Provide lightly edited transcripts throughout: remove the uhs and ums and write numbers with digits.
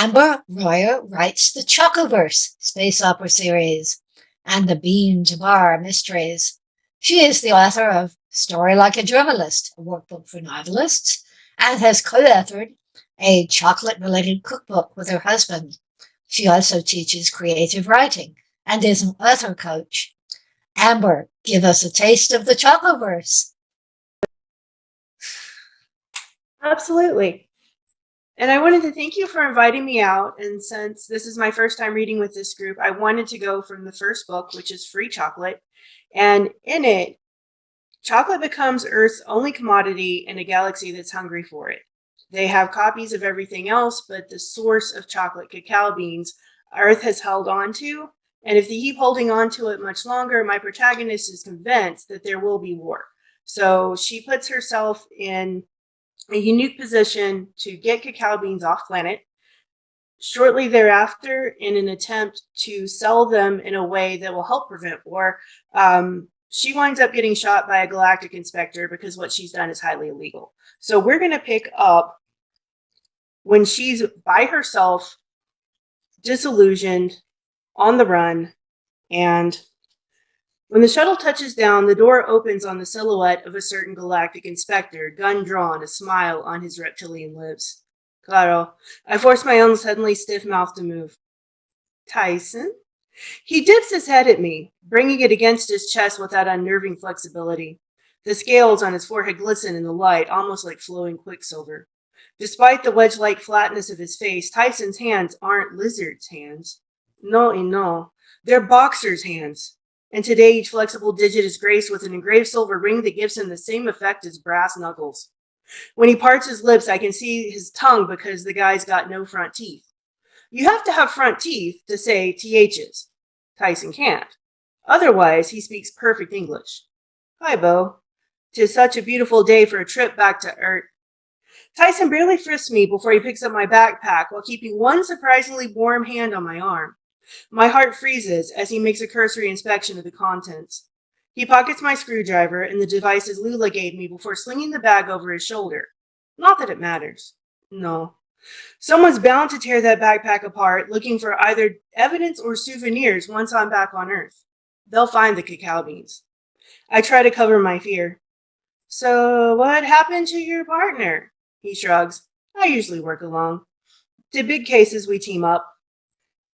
Amber Royer writes the Chocoverse space opera series and the Bean to Bar mysteries. She is the author of Story Like a Journalist, a workbook for novelists, and has co-authored a chocolate-related cookbook with her husband. She also teaches creative writing and is an author coach. Amber, give us a taste of the Chocoverse. Absolutely. And I wanted to thank you for inviting me out. And since this is my first time reading with this group, I wanted to go from the first book, which is Free Chocolate. And in it, chocolate becomes Earth's only commodity in a galaxy that's hungry for it. They have copies of everything else, but the source of chocolate cacao beans, Earth has held on to. And if they keep holding on to it much longer, my protagonist is convinced that there will be war. So she puts herself in a unique position to get cacao beans off planet. Shortly thereafter, in an attempt to sell them in a way that will help prevent war, she winds up getting shot by a galactic inspector because what she's done is highly illegal. So we're going to pick up when she's by herself, disillusioned, on the run, and when the shuttle touches down, the door opens on the silhouette of a certain galactic inspector, gun drawn, a smile on his reptilian lips. Claro. I force my own suddenly stiff mouth to move. Tyson? He dips his head at me, bringing it against his chest with that unnerving flexibility. The scales on his forehead glisten in the light, almost like flowing quicksilver. Despite the wedge-like flatness of his face, Tyson's hands aren't lizard's hands. No, no. They're boxer's hands. And today each flexible digit is graced with an engraved silver ring that gives him the same effect as brass knuckles. When he parts his lips, I can see his tongue because the guy's got no front teeth. You have to have front teeth to say THs. Tyson can't. Otherwise, he speaks perfect English. Hi, Bo. 'Tis such a beautiful day for a trip back to Earth. Tyson barely frisks me before he picks up my backpack while keeping one surprisingly warm hand on my arm. My heart freezes as he makes a cursory inspection of the contents. He pockets my screwdriver and the devices Lula gave me before slinging the bag over his shoulder. Not that it matters. No. Someone's bound to tear that backpack apart, looking for either evidence or souvenirs once I'm back on Earth. They'll find the cacao beans. I try to cover my fear. So, what happened to your partner? He shrugs. I usually work alone. To big cases, we team up.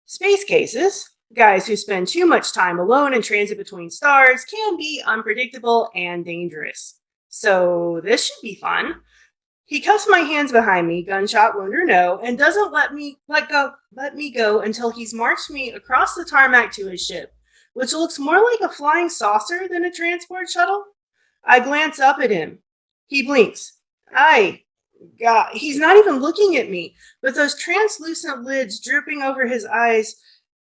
Space cases, guys who spend too much time alone in transit between stars, can be unpredictable and dangerous. So this should be fun. He cuffs my hands behind me, gunshot wound or no, and doesn't let me go until he's marched me across the tarmac to his ship, which looks more like a flying saucer than a transport shuttle. I glance up at him. He blinks. God, he's not even looking at me, but those translucent lids drooping over his eyes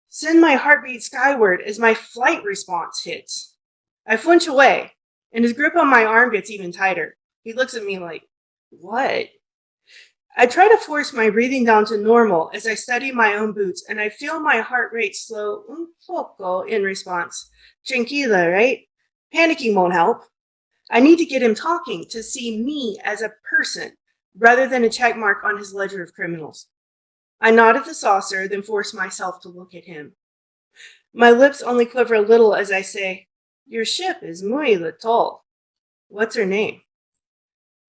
send my heartbeat skyward as my flight response hits. I flinch away, and his grip on my arm gets even tighter. He looks at me like, what? I try to force my breathing down to normal as I study my own boots, and I feel my heart rate slow un poco in response. Tranquila, right? Panicking won't help. I need to get him talking to see me as a person rather than a check mark on his ledger of criminals. I nod at the saucer, then force myself to look at him. My lips only quiver a little as I say, your ship is muy little. What's her name?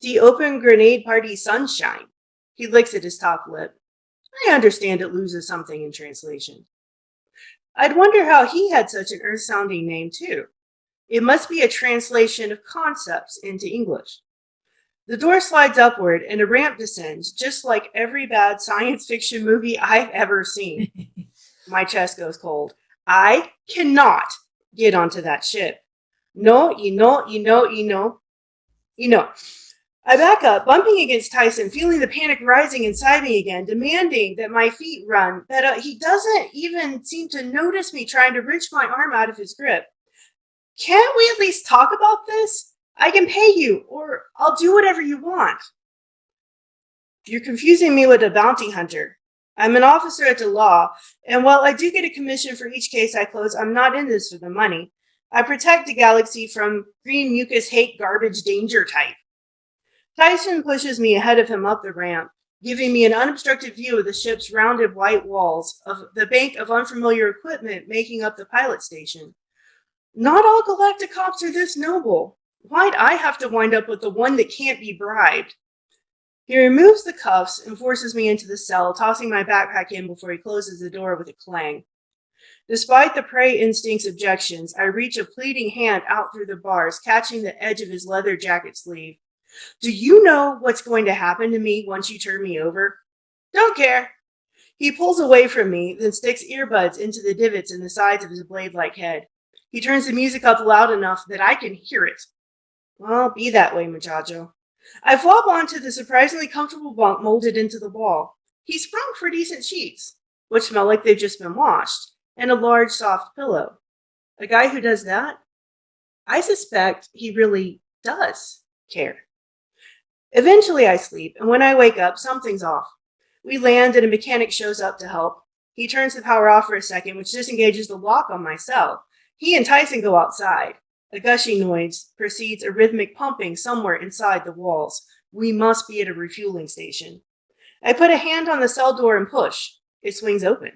The open grenade party sunshine. He licks at his top lip. I understand it loses something in translation. I'd wonder how he had such an earth-sounding name, too. It must be a translation of concepts into English. The door slides upward and a ramp descends, just like every bad science fiction movie I've ever seen. My chest goes cold. I cannot get onto that ship. No. I back up, bumping against Tyson, feeling the panic rising inside me again, demanding that my feet run, but he doesn't even seem to notice me trying to wrench my arm out of his grip. Can't we at least talk about this? I can pay you, or I'll do whatever you want. You're confusing me with a bounty hunter. I'm an officer at the law, and while I do get a commission for each case I close, I'm not in this for the money. I protect the galaxy from green mucus hate garbage danger type. Tyson pushes me ahead of him up the ramp. giving me an unobstructed view of the ship's rounded white walls, of the bank of unfamiliar equipment making up the pilot station. Not all galactic ops are this noble. Why'd I have to wind up with the one that can't be bribed? He removes the cuffs and forces me into the cell, tossing my backpack in before he closes the door with a clang. Despite the prey instinct's objections, I reach a pleading hand out through the bars, catching the edge of his leather jacket sleeve. Do you know what's going to happen to me once you turn me over? Don't care. He pulls away from me, then sticks earbuds into the divots in the sides of his blade-like head. He turns the music up loud enough that I can hear it. Well, be that way, muchacho. I flop onto the surprisingly comfortable bunk molded into the wall. He sprung for decent sheets, which smell like they've just been washed, and a large, soft pillow. A guy who does that? I suspect he really does care. Eventually I sleep, and when I wake up, something's off. We land and a mechanic shows up to help. He turns the power off for a second, which disengages the lock on my cell. He and Tyson go outside. A gushing noise precedes a rhythmic pumping somewhere inside the walls. We must be at a refueling station. I put a hand on the cell door and push. It swings open.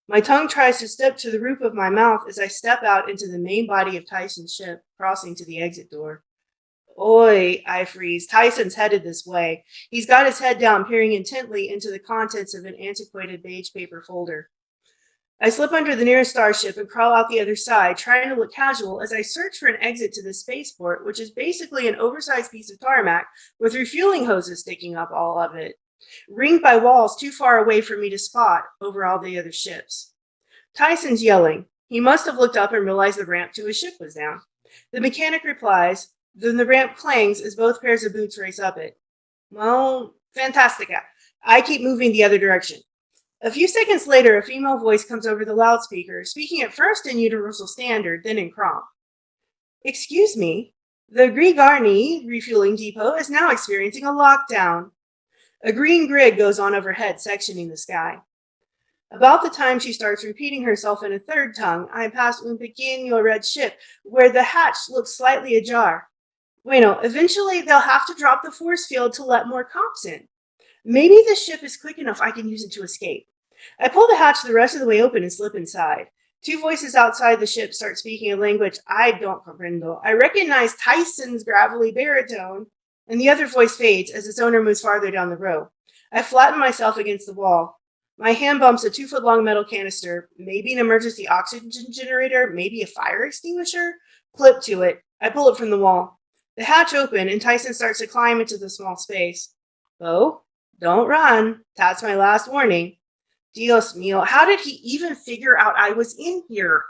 My tongue tries to step to the roof of my mouth as I step out into the main body of Tyson's ship, crossing to the exit door. Oi, I freeze. Tyson's headed this way. He's got his head down, peering intently into the contents of an antiquated beige paper folder. I slip under the nearest starship and crawl out the other side, trying to look casual as I search for an exit to the spaceport, which is basically an oversized piece of tarmac with refueling hoses sticking up all of it, ringed by walls too far away for me to spot over all the other ships. Tyson's yelling. He must have looked up and realized the ramp to his ship was down. The mechanic replies, then the ramp clangs as both pairs of boots race up it. Well, fantastica. I keep moving the other direction. A few seconds later, a female voice comes over the loudspeaker, speaking at first in Universal Standard, then in Crom. Excuse me, the Grigarni refueling depot is now experiencing a lockdown. A green grid goes on overhead, sectioning the sky. About the time she starts repeating herself in a third tongue, I pass un pequeño red ship, where the hatch looks slightly ajar. Bueno, eventually they'll have to drop the force field to let more cops in. Maybe the ship is quick enough I can use it to escape. I pull the hatch the rest of the way open and slip inside. Two voices outside the ship start speaking a language I don't comprendo. I recognize Tyson's gravelly baritone, and the other voice fades as its owner moves farther down the row. I flatten myself against the wall. My hand bumps a 2-foot-long metal canister, maybe an emergency oxygen generator, maybe a fire extinguisher, clipped to it. I pull it from the wall. The hatch opens, and Tyson starts to climb into the small space. Oh, don't run. That's my last warning. Dios mío, how did he even figure out I was in here?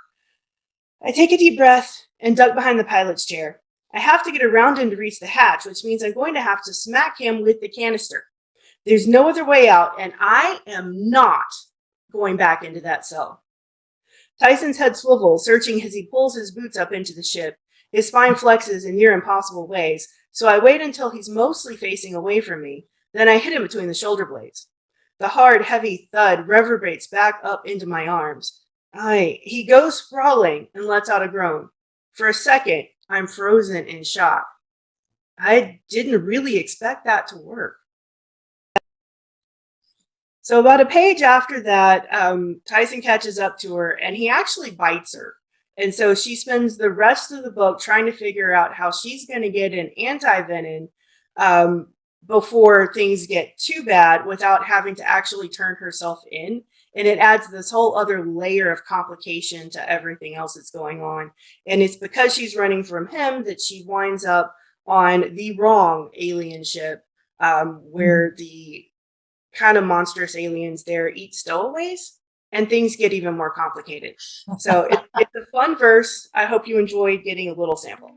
I take a deep breath and duck behind the pilot's chair. I have to get around him to reach the hatch, which means I'm going to have to smack him with the canister. There's no other way out, and I am not going back into that cell. Tyson's head swivels, searching as he pulls his boots up into the ship. His spine flexes in near impossible ways, so I wait until he's mostly facing away from me. Then I hit him between the shoulder blades. The hard, heavy thud reverberates back up into my arms. He goes sprawling and lets out a groan. For a second, I'm frozen in shock. I didn't really expect that to work. So about a page after that, Tyson catches up to her, and he actually bites her. And so she spends the rest of the book trying to figure out how she's going to get an anti-venom before things get too bad without having to actually turn herself in. And it adds this whole other layer of complication to everything else that's going on. And it's because she's running from him that she winds up on the wrong alien ship, where the kind of monstrous aliens there eat stowaways, and things get even more complicated. So it's a fun verse. I hope you enjoyed getting a little sample.